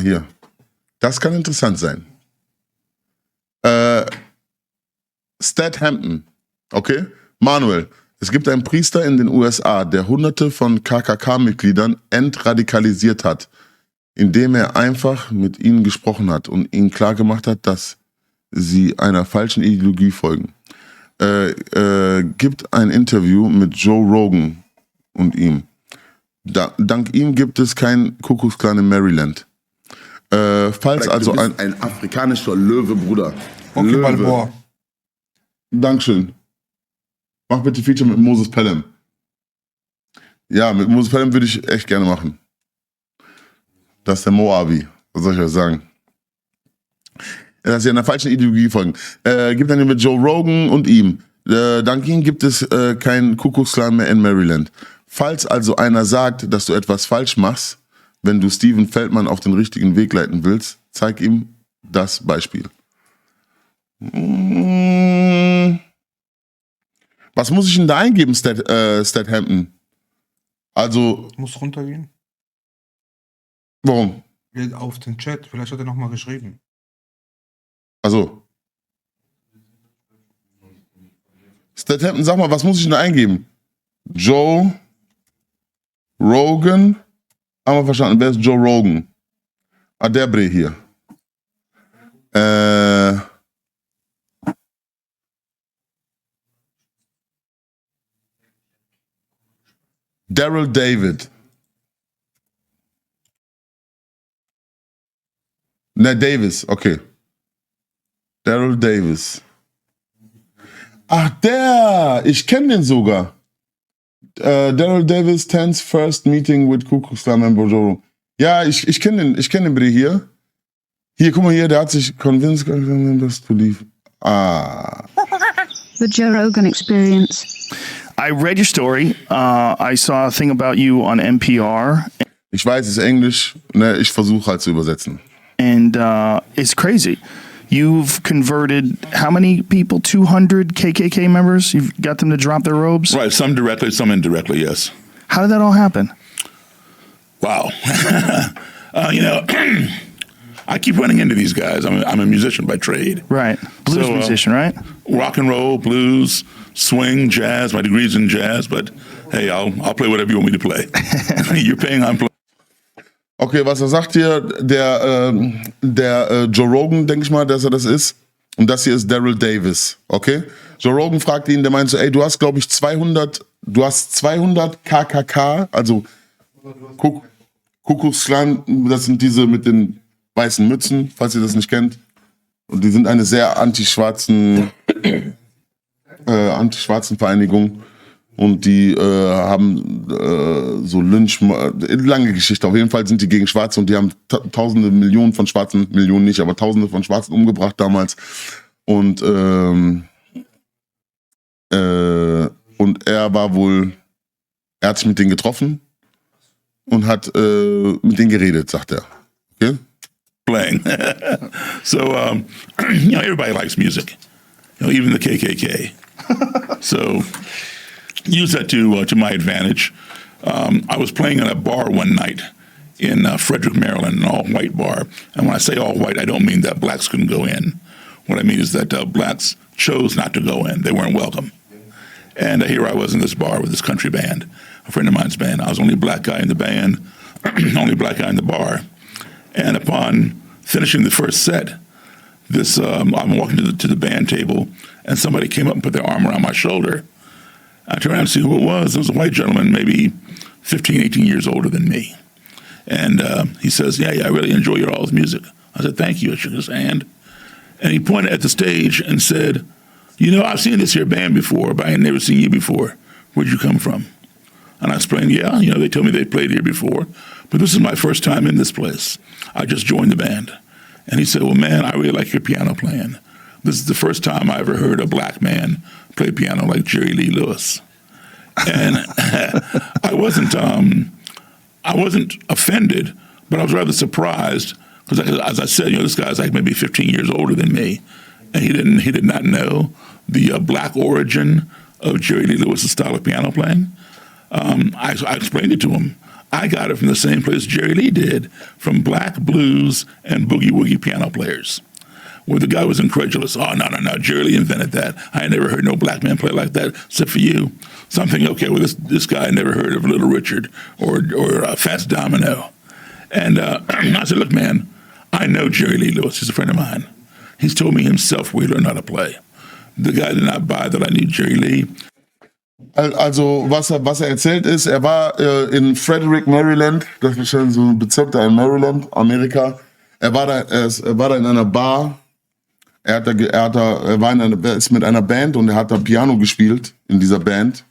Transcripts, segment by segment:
hier. Das kann interessant sein. Statham, okay? Manuel, es gibt einen Priester in den USA, der hunderte von KKK-Mitgliedern entradikalisiert hat, indem er einfach mit ihnen gesprochen hat und ihnen klargemacht hat, dass sie einer falschen Ideologie folgen. Gibt ein Interview mit Joe Rogan und ihm. Dank ihm gibt es keinen Kuckucksklan in Maryland. Falls also ein afrikanischer Löwe, Bruder. Okay, Löwe. Dankeschön. Mach bitte Feature mit Moses Pelham. Ja, mit Moses Pelham würde ich echt gerne machen. Das ist der Moabi. Was soll ich euch sagen? Dass sie einer falschen Ideologie folgen. Gibt dann mit Joe Rogan und ihm. Dank ihm gibt es keinen Kuckucksklan mehr in Maryland. Falls also einer sagt, dass du etwas falsch machst, wenn du Steven Feldmann auf den richtigen Weg leiten willst, zeig ihm das Beispiel. Was muss ich denn da eingeben, Statham? Also. Muss runtergehen. Warum? Auf den Chat. Vielleicht hat er nochmal geschrieben. Also. Statham, sag mal, was muss ich denn da eingeben? Joe Rogan. Haben wir verstanden. Wer ist Joe Rogan? Ah, der Bre hier. Daryl David. Ne, Davis, okay. Daryl Davis. Ach, der! Ich kenne den sogar. Daryl Davis, 10th first meeting with Ku Klux Klan member Joe Rogan. Ja, ich kenne den bitte hier. Hier, guck mal hier, der hat sich convinced to leave. Ah. The Joe Rogan Experience. I read your story. I saw a thing about you on NPR. Ich weiß, es ist Englisch. Ne, ich versuche halt zu übersetzen. And it's crazy. You've converted how many people? 200 KKK members? You've got them to drop their robes? Right, some directly, some indirectly, yes. How did that all happen? Wow. You know, I keep running into these guys. I'm a musician by trade. Right. Blues musician, right? Rock and roll, blues, swing, jazz. My degree's in jazz, but hey, I'll play whatever you want me to play. You're paying, I'm playing. Okay, was er sagt hier, der Joe Rogan, denke ich mal, dass er das ist. Und das hier ist Daryl Davis, okay? Joe Rogan fragt ihn, der meint so, ey, du hast, glaube ich, 200 KKK, also Kuckucksklan, das sind diese mit den weißen Mützen, falls ihr das nicht kennt. Und die sind eine sehr antischwarzen Vereinigung. Und die haben so lange Geschichte. Auf jeden Fall sind die gegen Schwarze und die haben tausende Millionen von Schwarzen, Millionen nicht, aber tausende von Schwarzen umgebracht damals. Und er hat sich mit denen getroffen und hat mit denen geredet, sagt er. Okay? Playing. So, you know, everybody likes music. You know, even the KKK. So, use that to my advantage. I was playing in a bar one night in Frederick, Maryland, an all-white bar. And when I say all-white, I don't mean that blacks couldn't go in. What I mean is that blacks chose not to go in. They weren't welcome. And here I was in this bar with this country band, a friend of mine's band. I was the only black guy in the band, only black guy in the bar. And upon finishing the first set, I'm walking to the band table, and somebody came up and put their arm around my shoulder. I turned around to see who it was. It was a white gentleman, maybe 15, 18 years older than me. And he says, yeah, I really enjoy your all's music. I said, thank you. I shook his hand. And he pointed at the stage and said, you know, I've seen this here band before, but I had never seen you before. Where'd you come from? And I explained, yeah, you know, they told me they played here before, but this is my first time in this place. I just joined the band. And he said, well, man, I really like your piano playing. This is the first time I ever heard a black man play piano like Jerry Lee Lewis. And I wasn't offended, but I was rather surprised because, as I said, you know, this guy's like maybe 15 years older than me, and he did not know the black origin of Jerry Lee Lewis's style of piano playing. I explained it to him. I got it from the same place Jerry Lee did, from black blues and boogie-woogie piano players, where the guy was incredulous. Oh, no, Jerry Lee invented that. I had never heard no black man play like that, except for you. So I'm thinking, okay, well, this guy never heard of Little Richard or Fats Domino. And I said, look, man, I know Jerry Lee Lewis. He's a friend of mine. He's told me himself where he learned how to play. The guy did not buy that I knew Jerry Lee. Also, was er erzählt ist, er war in Frederick, Maryland, das ist wahrscheinlich so ein Bezirk da in Maryland, Amerika. Er war da in einer Bar. Ist mit einer Band und er hat da Piano gespielt in dieser Band.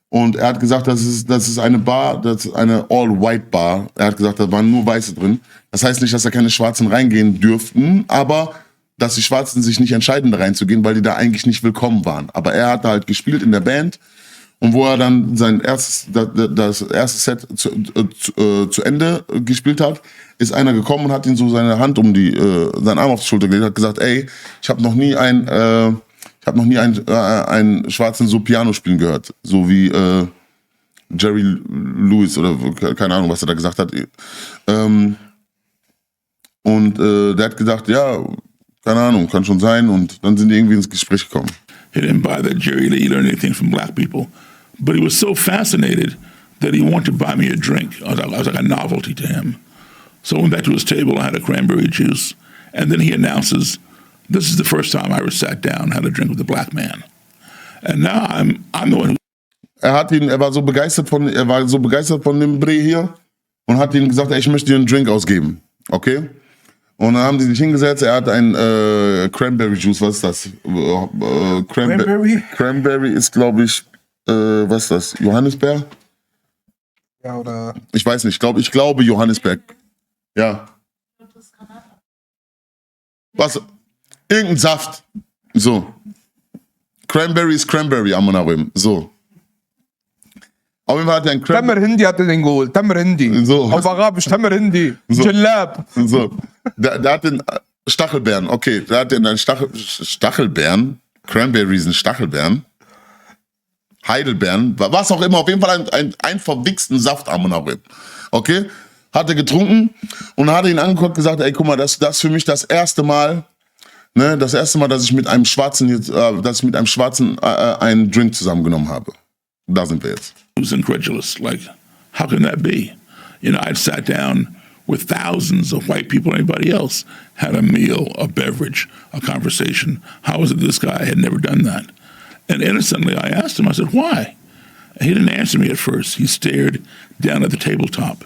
Und er hat gesagt, das ist eine Bar, das ist eine All-White-Bar. Er hat gesagt, da waren nur Weiße drin. Das heißt nicht, dass da keine Schwarzen reingehen dürften, aber dass die Schwarzen sich nicht entscheiden, da reinzugehen, weil die da eigentlich nicht willkommen waren. Aber er hat da halt gespielt in der Band und wo er dann das erste Set zu Ende gespielt hat, ist einer gekommen und hat ihm so seine Hand seinen Arm auf die Schulter gelegt und hat gesagt, ey, ich habe noch nie einen Schwarzen so Piano spielen gehört, so wie Jerry Lewis oder keine Ahnung, was er da gesagt hat. Der hat gesagt, ja, keine Ahnung, kann schon sein. Und dann sind die irgendwie ins Gespräch gekommen. He didn't buy that Jerry Lee learned anything from black people, but he was so fascinated that he wanted to buy me a drink. I was like a novelty to him. So I went back to his table, I had a cranberry juice, and then he announces, this is the first time I ever sat down and had a drink with a black man. And now I'm the one who... Er war so begeistert von dem Bre hier und hat ihm gesagt, ey, ich möchte dir einen Drink ausgeben. Okay? Und dann haben die sich hingesetzt, er hat ein Cranberry Juice, was ist das? Cranberry? Cranberry ist, glaube ich, was ist das? Johannisbeer? Ja, oder? Ich weiß nicht, ich glaube Johannisbeer. Ja. Was? Irgendein Saft. So. Cranberry ist Cranberry, Amonarim. So. Auf jeden Fall hat er ein Tamar Hindi hat er den geholt. Tamar Hindi. So. Auf Arabisch Tamar Hindi. So. Jalab. So. Der hat den Stachelbeeren. Okay, der hat den Stachelbeeren. Cranberries sind Stachelbeeren. Heidelbeeren. Was auch immer. Auf jeden Fall ein verwichsten Saft, Amonarim. Okay? Hat er getrunken und hat ihn angeguckt und gesagt, ey, guck mal, das ist für mich das erste Mal, ne, dass ich mit einem Schwarzen einen Drink zusammengenommen habe. Da sind wir jetzt. He was incredulous. Like, how can that be? You know, I'd sat down with thousands of white people, anybody else, had a meal, a beverage, a conversation. How is it this guy had never done that? And innocently, I asked him, I said, why? And he didn't answer me at first. He stared down at the tabletop.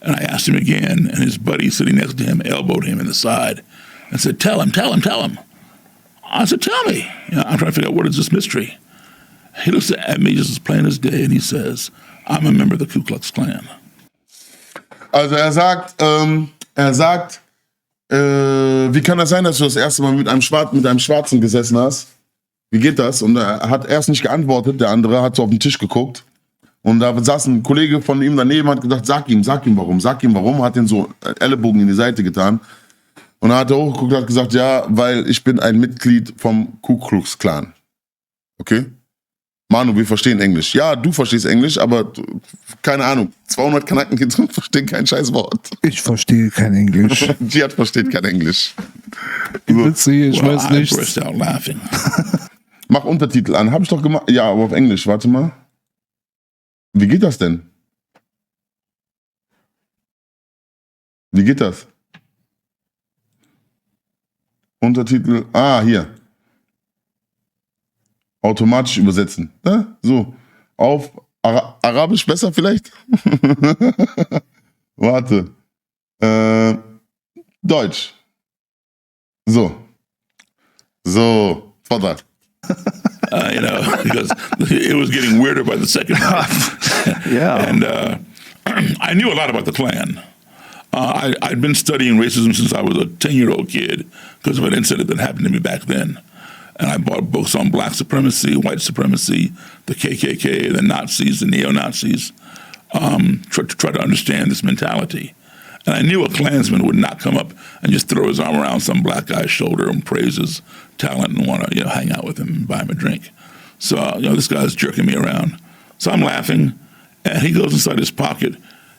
And I asked him again, and his buddy sitting next to him elbowed him in the side and said, tell him. I said, tell me. You know, I'm trying to figure out what is this mystery. He looks at me just as plain as day, and he says, I'm a member of the Ku Klux Klan. Also er sagt, wie kann das sein, dass du das erste Mal mit einem Schwarzen gesessen hast? Wie geht das? Und er hat erst nicht geantwortet, der andere hat so auf den Tisch geguckt. Und da saß ein Kollege von ihm daneben, hat gesagt, sag ihm warum, hat ihn so Ellenbogen in die Seite getan. Und dann hat er hochgeguckt und hat gesagt, ja, weil ich bin ein Mitglied vom Ku Klux Klan. Okay? Manu, wir verstehen Englisch. Ja, du verstehst Englisch, aber keine Ahnung, 200 Kanackenkids verstehen kein scheiß Wort. Ich verstehe kein Englisch. Jihad versteht kein Englisch. Ich weiß I nichts. burst out laughing. Mach Untertitel an. Hab ich doch gemacht. Ja, aber auf Englisch. Warte mal. Wie geht das denn? Wie geht das? Untertitel. Ah, hier. Automatisch übersetzen. Ja, so. Auf Arabisch besser vielleicht? Warte. Deutsch. So. Vorteile. You know, because it was getting weirder by the second half. Yeah. And I knew a lot about the Klan. I'd been studying racism since I was a 10-year-old kid because of an incident that happened to me back then. And I bought books on black supremacy, white supremacy, the KKK, the Nazis, the neo-Nazis, to try to understand this mentality. And I knew a Klansman would not come up and just throw his arm around some black guy's shoulder and praise his talent and want to, hang out with him and buy him a drink. So, this guy's jerking me around. So I'm laughing, And he goes inside his pocket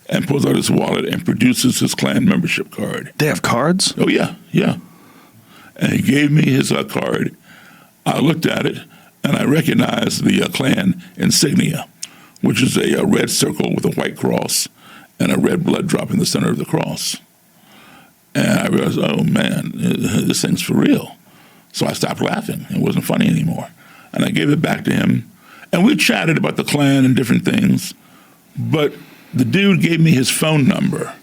and pulls out his wallet and produces his Klan membership card. They have cards? Oh, yeah, yeah. And he gave me his card. I looked at it, and I recognized the Klan insignia, which is a red circle with a white cross and a red blood drop in the center of the cross. And I realized, oh, man, this thing's for real. So I stopped laughing. It wasn't funny anymore. And I gave it back to him. And we chatted about the Klan and different things. But the dude gave me his phone number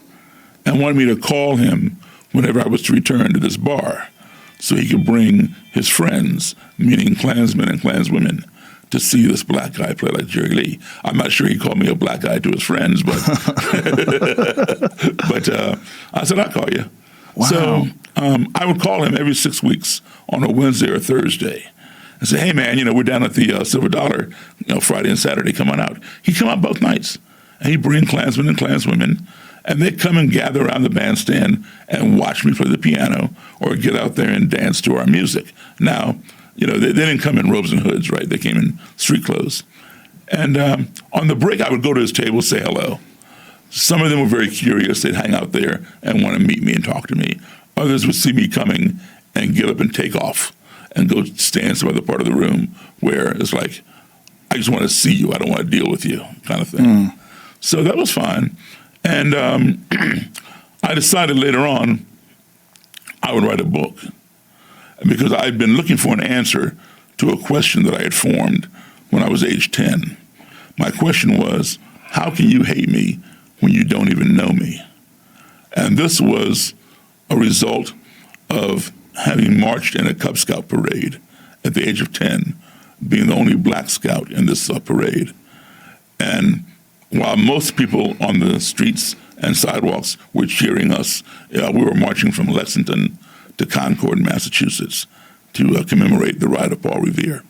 and wanted me to call him whenever I was to return to this bar so he could bring his friends, meaning Klansmen and Klanswomen, to see this black guy play like Jerry Lee. I'm not sure he called me a black guy to his friends, but but I said, I'll call you. Wow. So I would call him every 6 weeks on a Wednesday or Thursday and say, hey, man, we're down at the Silver Dollar, Friday and Saturday, come on out. He'd come out both nights, and he'd bring Klansmen and Klanswomen, and they'd come and gather around the bandstand and watch me play the piano or get out there and dance to our music. Now, they didn't come in robes and hoods, right? They came in street clothes. And on the break, I would go to his table, say hello. Some of them were very curious. They'd hang out there and want to meet me and talk to me. Others would see me coming and get up and take off and go stand in some other part of the room where it's like, I just want to see you. I don't want to deal with you, kind of thing. So that was fine. And I decided later on I would write a book because I'd been looking for an answer to a question that I had formed when I was age 10. My question was, how can you hate me when you don't even know me? And this was a result of having marched in a Cub Scout parade at the age of 10, being the only black scout in this parade. And while most people on the streets and sidewalks were cheering us, we were marching from Lexington to Concord, Massachusetts, to commemorate the ride of Paul Revere.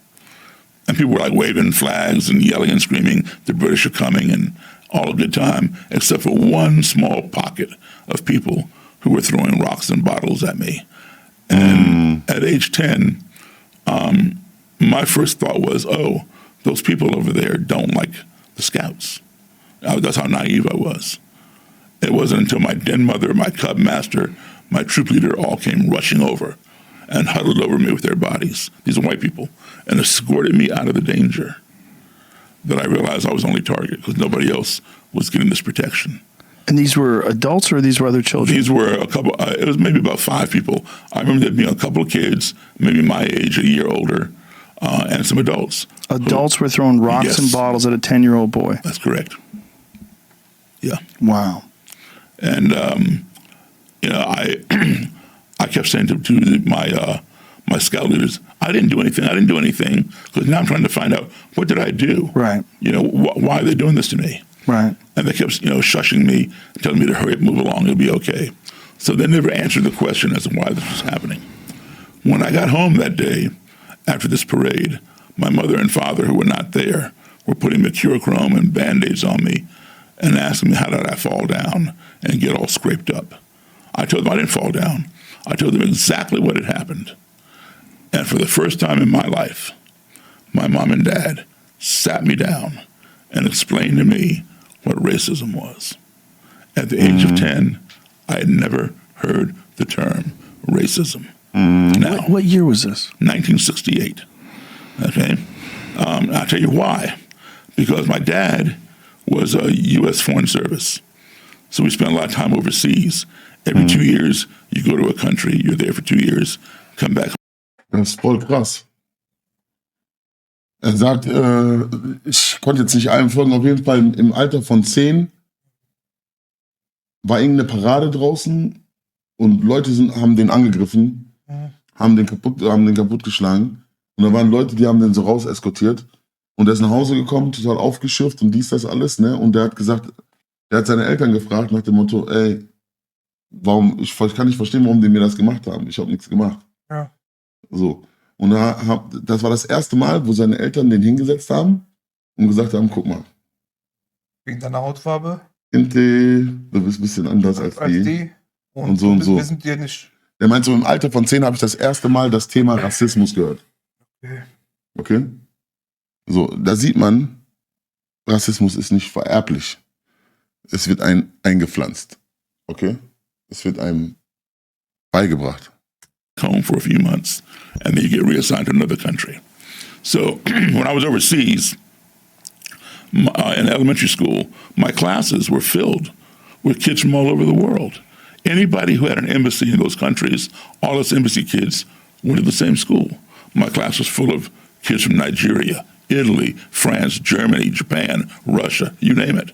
And people were like waving flags and yelling and screaming, the British are coming, and all a good time, except for one small pocket of people who were throwing rocks and bottles at me. And at age 10, my first thought was, oh, those people over there don't like the Scouts. That's how naive I was. It wasn't until my den mother, my cub master, my troop leader all came rushing over and huddled over me with their bodies, these are white people, and escorted me out of the danger, that I realized I was only target because nobody else was getting this protection. And these were adults or these were other children? These were a couple, it was maybe about 5 people. I remember there being a couple of kids, maybe my age, a year older, and some adults. Adults were throwing rocks and bottles at a 10-year-old boy? That's correct. Yeah. Wow. And, I kept saying to my scout leaders, I didn't do anything, because now I'm trying to find out, what did I do? Right. Why are they doing this to me? Right. And they kept, shushing me, telling me to hurry up, move along, it'll be okay. So they never answered the question as to why this was happening. When I got home that day, after this parade, my mother and father, who were not there, were putting mercurochrome and Band-Aids on me and asking me how did I fall down and get all scraped up. I told them I didn't fall down. I told them exactly what had happened. And for the first time in my life, my mom and dad sat me down and explained to me what racism was. At the age of 10, I had never heard the term racism. Now, What year was this? 1968. Okay? I'll tell you why. Because my dad was a U.S. Foreign Service. So we spent a lot of time overseas. Every 2 years, you go to a country, you're there for 2 years, come back. Das ist voll krass. Er sagt, ich konnte jetzt nicht allem folgen, auf jeden Fall im Alter von 10 war irgendeine Parade draußen und Leute haben den angegriffen, haben den kaputtgeschlagen. Und da waren Leute, die haben den so raus eskortiert. Und er ist nach Hause gekommen, total aufgeschürft und dies, das alles, ne? Und der hat gesagt, der hat seine Eltern gefragt nach dem Motto, ey, ich kann nicht verstehen, warum die mir das gemacht haben. Ich habe nichts gemacht. Ja. So. Und das war das erste Mal, wo seine Eltern den hingesetzt haben und gesagt haben, guck mal. Wegen deiner Hautfarbe? Du bist ein bisschen anders als die. Und so und so. Wir sind dir nicht. Der meint so, im Alter von 10 habe ich das erste Mal das Thema Rassismus gehört. Okay? So, da sieht man, Rassismus ist nicht vererblich. Es wird einem eingepflanzt. Okay? Es wird einem beigebracht. Home for a few months, and then you get reassigned to another country. So when I was overseas, in elementary school, my classes were filled with kids from all over the world. Anybody who had an embassy in those countries, all those embassy kids went to the same school. My class was full of kids from Nigeria, Italy, France, Germany, Japan, Russia, you name it.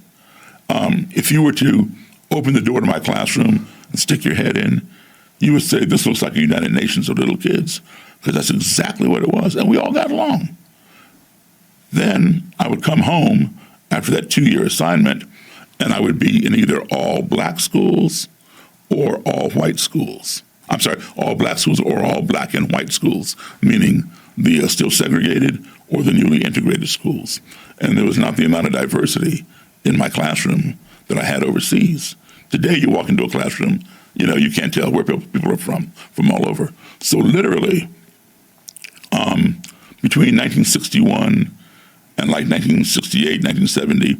If you were to open the door to my classroom and stick your head in, you would say, this looks like a United Nations of little kids, because that's exactly what it was, and we all got along. Then I would come home after that 2-year assignment, and I would be in either all black schools or all white schools. I'm sorry, all black schools or all black and white schools, meaning the still segregated or the newly integrated schools. And there was not the amount of diversity in my classroom that I had overseas. Today, you walk into a classroom, you know, you can't tell where people are from all over. So literally, between 1961 and like 1968, 1970,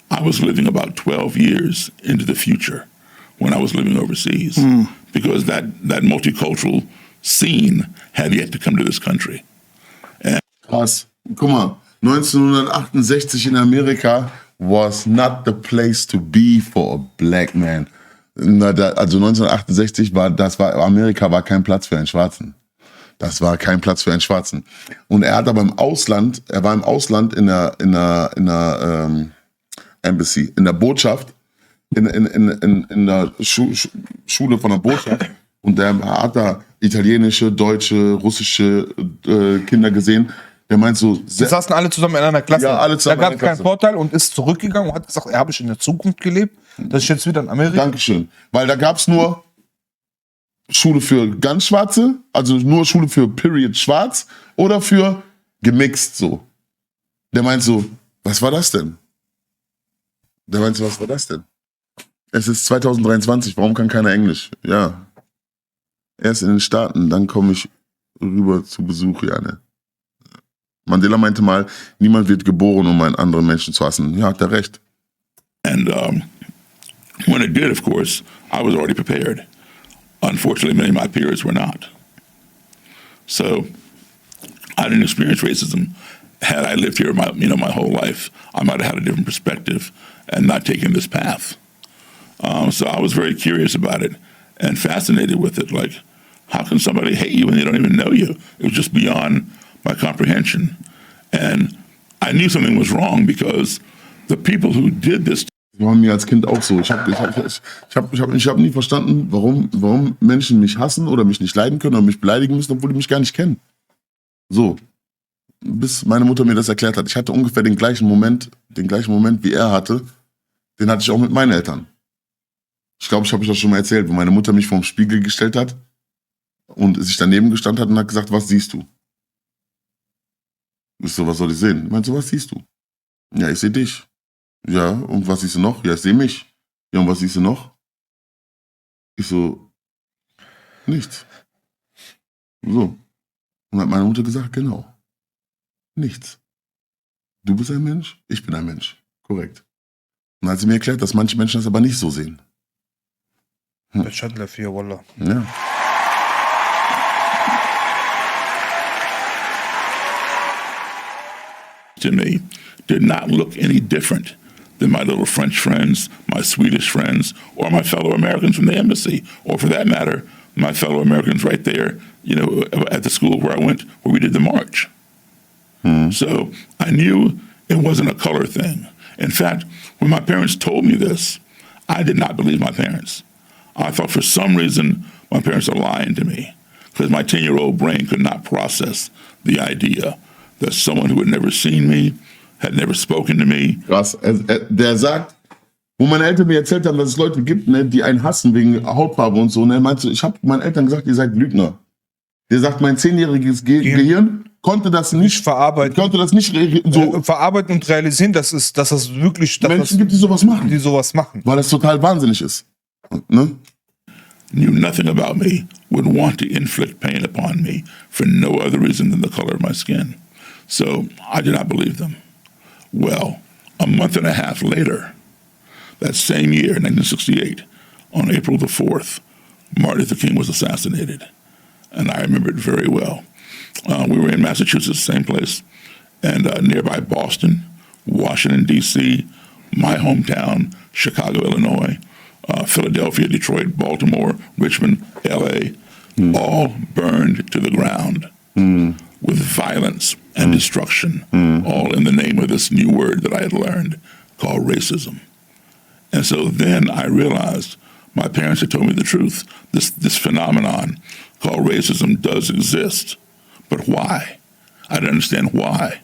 I was living about 12 years into the future when I was living overseas, because that multicultural scene had yet to come to this country. Krass. Guck mal, 1968 in Amerika was not the place to be for a black man. Also 1968 Amerika war kein Platz für einen Schwarzen. Das war kein Platz für einen Schwarzen. Und er war im Ausland in der Embassy, in der Botschaft, in der Schule von der Botschaft. Und der hat da italienische, deutsche, russische Kinder gesehen. Der meint so... Die saßen alle zusammen in einer Klasse. Ja, alle zusammen. Da gab es keinen Vorteil und ist zurückgegangen und hat gesagt, habe ich in der Zukunft gelebt, dass ich jetzt wieder in Amerika... Dankeschön. Weil da gab es nur Schule für ganz Schwarze, also nur Schule für Period Schwarz oder für gemixt so. Der meint so, was war das denn? Es ist 2023, warum kann keiner Englisch? Ja. Erst in den Staaten, dann komme ich rüber zu Besuch, Janne. Mandela meinte mal, niemand wird geboren, um einen anderen Menschen zu hassen. Ja, hat er recht. And when it did, of course, I was already prepared. Unfortunately, many of my peers were not. So I didn't experience racism. Had I lived here my whole life, I might have had a different perspective and not taken this path. So I was very curious about it and fascinated with it. Like, how can somebody hate you when they don't even know you? It was just beyond my comprehension. And I knew something was wrong because the people who did this... Das war mir als Kind auch so. Ich hab nie verstanden, warum Menschen mich hassen oder mich nicht leiden können oder mich beleidigen müssen, obwohl die mich gar nicht kennen. So. Bis meine Mutter mir das erklärt hat. Ich hatte ungefähr den gleichen Moment, wie er hatte. Den hatte ich auch mit meinen Eltern. Ich glaube, ich habe euch das schon mal erzählt, wo meine Mutter mich vorm Spiegel gestellt hat und sich daneben gestanden hat und hat gesagt, was siehst du? Ich so, was soll ich sehen? Ich meinte so, was siehst du? Ja, ich sehe dich. Ja, und was siehst du noch? Ja, ich sehe mich. Ja, und was siehst du noch? Ich so, nichts. So. Und hat meine Mutter gesagt, genau. Nichts. Du bist ein Mensch, ich bin ein Mensch. Korrekt. Und dann hat sie mir erklärt, dass manche Menschen das aber nicht so sehen. Der Chandler 4, Wallah. Ja. To me, did not look any different than my little French friends, my Swedish friends, or my fellow Americans from the embassy, or for that matter, my fellow Americans right there, at the school where I went, where we did the march. So I knew it wasn't a color thing. In fact, when my parents told me this, I did not believe my parents. I thought for some reason my parents are lying to me, because my 10-year-old brain could not process the idea that someone who had never seen me, had never spoken to me. Krass. Der sagt, wo meine Eltern mir erzählt haben, dass es Leute gibt, ne, die einen hassen wegen Hautfarbe und so. Und er meinte, ich habe meinen Eltern gesagt, ihr seid Lügner. Der sagt, mein 10-jähriges Gehirn konnte das nicht verarbeiten. Verarbeiten und realisieren, dass das wirklich... Menschen gibt, die sowas machen. Weil das total wahnsinnig ist. Ne? Knew nothing about me, would want to inflict pain upon me for no other reason than the color of my skin. So I did not believe them. Well, A month and a half later, that same year, 1968, on April the 4th, Martin Luther King was assassinated. And I remember it very well. We were in Massachusetts, same place, and nearby Boston, Washington, D.C., my hometown, Chicago, Illinois, Philadelphia, Detroit, Baltimore, Richmond, L.A., all burned to the ground with violence and destruction, all in the name of this new word that I had learned called racism. And so then I realized my parents had told me the truth. This phenomenon called racism does exist, but why? I didn't understand why.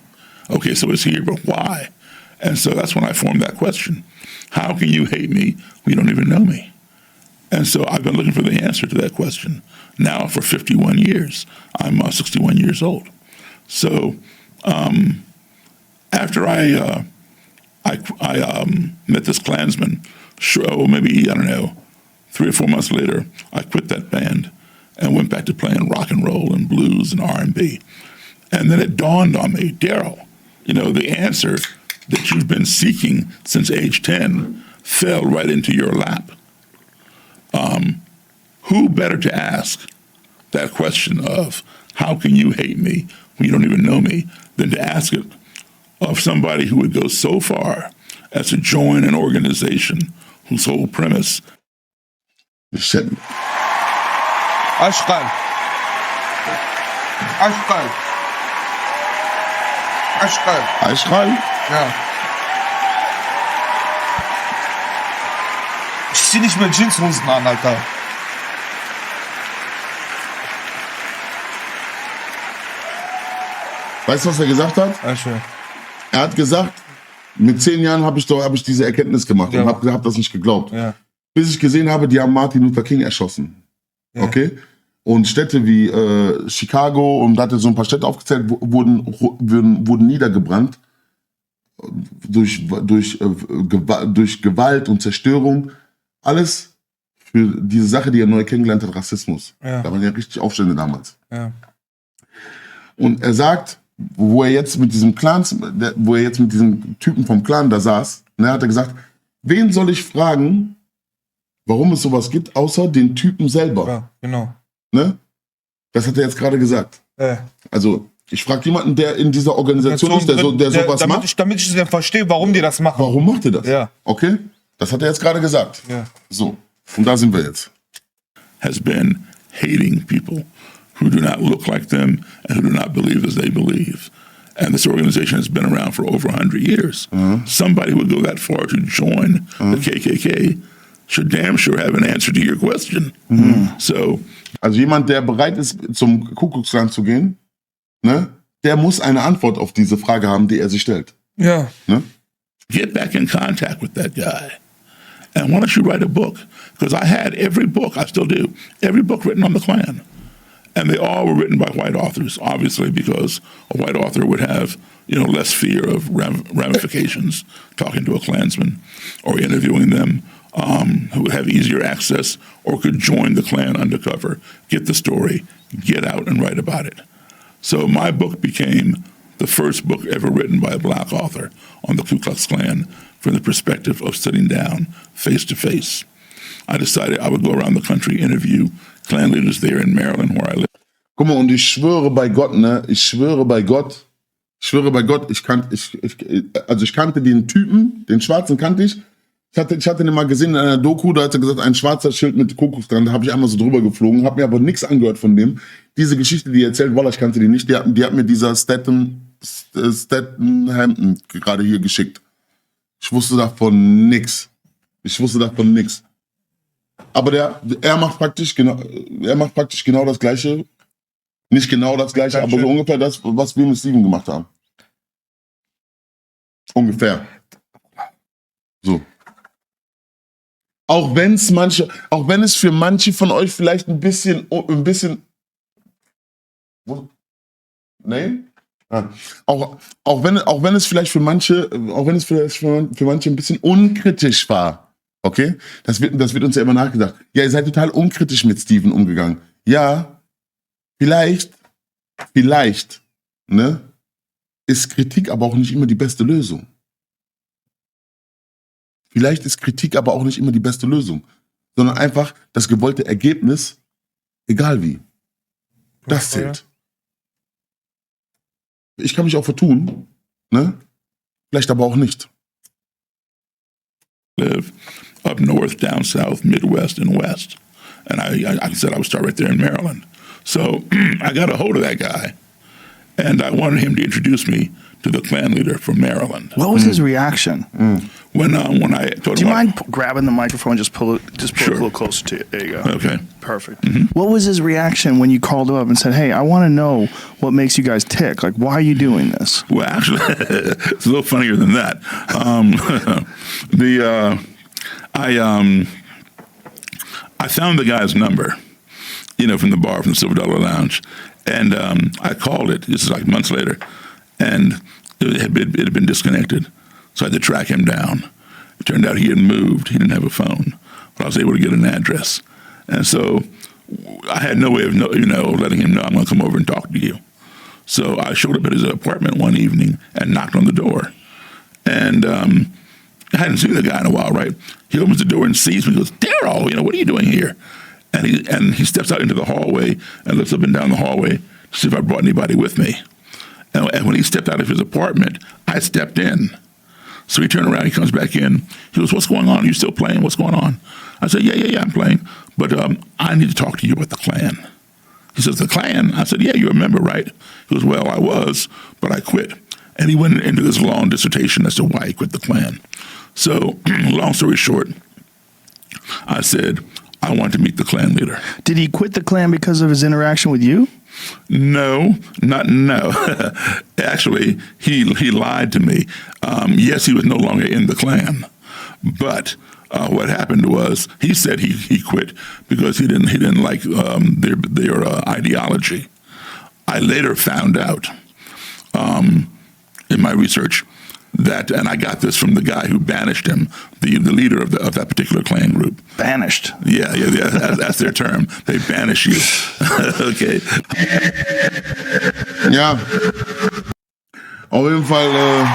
Okay, so it's here, but why? And so that's when I formed that question. How can you hate me when you don't even know me? And so I've been looking for the answer to that question now for 51 years. I'm 61 years old. So after I met this Klansman, maybe, I don't know, 3 or 4 months later, I quit that band and went back to playing rock and roll and blues and R&B. And then it dawned on me, Daryl, you know, the answer that you've been seeking since age 10 fell right into your lap. Who better to ask that question of how can you hate me when you don't even know me than to ask it of somebody who would go so far as to join an organization whose whole premise Shit. Ashkal. Ashkal. Ashkal. Eichschrei? Ja. Ich zieh nicht mehr Jeanshosen an, Alter. Weißt du, was er gesagt hat? Er hat gesagt, mit 10 Jahren habe ich diese Erkenntnis gemacht und hab das nicht geglaubt. Ja. Bis ich gesehen habe, die haben Martin Luther King erschossen. Ja. Okay? Und Städte wie Chicago, und da hat er so ein paar Städte aufgezählt, wurden niedergebrannt durch Gewalt und Zerstörung. Alles für diese Sache, die er neu kennengelernt hat, Rassismus. Ja. Da waren ja richtig Aufstände damals. Ja. Und er sagt, wo er jetzt mit diesem Typen vom Clan da saß, ne, hat er gesagt, wen soll ich fragen, warum es sowas gibt, außer den Typen selber. Ja, genau. Ne? Das hat er jetzt gerade gesagt. Also, ich frage jemanden, der in dieser Organisation ist, der sowas macht. Damit ich dann verstehe, warum die das machen. Warum macht er das? Ja. Okay? Das hat er jetzt gerade gesagt. Ja. So, und da sind wir jetzt. has been hating people who do not look like them and who do not believe as they believe. And this organization has been around for over 100 years. Somebody who would go that far to join the KKK should damn sure have an answer to your question. So, also jemand, der bereit ist, zum Ku Klux Klan zu gehen, ne, der muss eine Antwort auf diese Frage haben, die er sich stellt. Ja. Ne? get back in contact with that guy. And why don't you write a book? Because I had every book, I still do, every book written on the Klan. And they all were written by white authors, obviously, because a white author would have, less fear of ramifications talking to a Klansman or interviewing them, who would have easier access or could join the Klan undercover, get the story, get out and write about it. So my book became the first book ever written by a black author on the Ku Klux Klan from the perspective of sitting down face to face. I decided I would go around the country, interview Klan leaders there in Maryland, where I live. Guck mal, und ich schwöre bei Gott, ich kannte den Typen, den Schwarzen kannte ich. Ich hatte den mal gesehen in einer Doku, da hat er gesagt, ein schwarzer Schild mit Kuckuck dran, da habe ich einmal so drüber geflogen, habe mir aber nichts angehört von dem. Diese Geschichte, die er erzählt, ich kannte die nicht, die hat mir dieser Statham gerade hier geschickt. Ich wusste davon nix. Aber er macht praktisch genau das Gleiche. Nicht genau das Gleiche, aber so ungefähr das, was wir mit Steven gemacht haben. Ungefähr. So. Auch wenn es für manche von euch vielleicht ein bisschen Nein? Auch wenn es vielleicht für manche ein bisschen unkritisch war. Okay? Das wird uns ja immer nachgesagt. Ja, ihr seid total unkritisch mit Steven umgegangen. Ja, vielleicht, ne, ist Kritik aber auch nicht immer die beste Lösung. Vielleicht ist Kritik aber auch nicht immer die beste Lösung, sondern einfach das gewollte Ergebnis, egal wie. Das zählt. Ich kann mich auch vertun, ne? Vielleicht aber auch nicht. Live up north, down south, Midwest, and West. And I said I would start right there in Maryland. So I got a hold of that guy, and I wanted him to introduce me to the clan leader from Maryland. What was his reaction? When I told Do him, you mind grabbing the microphone? Just pull it a Sure. little closer to you. There you go. Okay. Perfect. What was his reaction when you called him up and said, "Hey, I want to know what makes you guys tick? Like, why are you doing this?" Well, actually, it's a little funnier than that. I found the guy's number, from the bar, from the Silver Dollar Lounge, and I called it. This is like months later, and it had been disconnected. So I had to track him down. It turned out he had moved. He didn't have a phone, but I was able to get an address, and so I had no way of letting him know I'm going to come over and talk to you. So I showed up at his apartment one evening and knocked on the door, and I hadn't seen the guy in a while, right? He opens the door and sees me. He goes, "Daryl, what are you doing here?" And he steps out into the hallway and looks up and down the hallway to see if I brought anybody with me. And when he stepped out of his apartment, I stepped in. So he turned around, he comes back in. He goes, "What's going on? Are you still playing? What's going on?" I said, yeah, I'm playing. But I need to talk to you about the Klan. He says, "The Klan?" I said, "Yeah, you're a member, right?" He goes, "Well, I was, but I quit." And he went into this long dissertation as to why he quit the Klan. So, long story short, I said, I want to meet the Klan leader. Did he quit the Klan because of his interaction with you? No. Actually, he lied to me. Yes, he was no longer in the Klan, but what happened was he said he quit because he didn't like their ideology. I later found out in my research that, and I got this from the guy who banished him, the leader of that particular Klan group. Banished. Yeah, that's their term. They banish you. Okay. Ja. Auf jeden Fall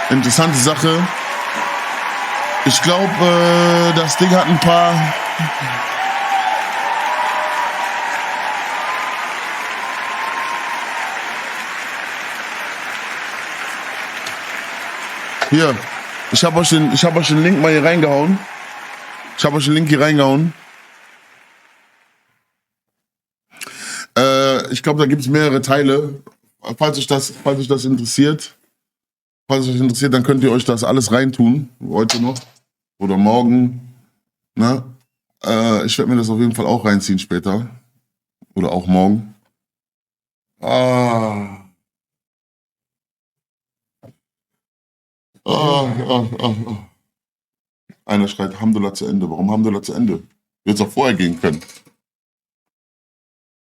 interessante Sache. Ich glaube, das Ding hat ein paar... Hier, ich hab euch den Link mal hier reingehauen. Ich glaube, da gibt es mehrere Teile. Falls euch das interessiert, dann könnt ihr euch das alles reintun. Heute noch oder morgen. Ne? Ich werde mir das auf jeden Fall auch reinziehen später. Oder auch morgen. Einer schreit Hamdullah zu Ende. Warum Hamdullah zu Ende? Wird es auch vorher gehen können.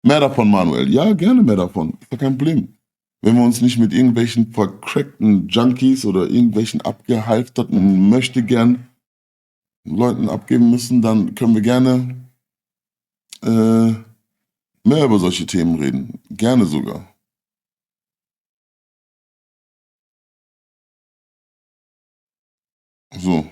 Mehr davon, Manuel. Ja, gerne mehr davon. Ist ja kein Problem. Wenn wir uns nicht mit irgendwelchen vercrackten Junkies oder irgendwelchen abgehalfterten Möchtegern Leuten abgeben müssen, dann können wir gerne mehr über solche Themen reden. Gerne sogar. So.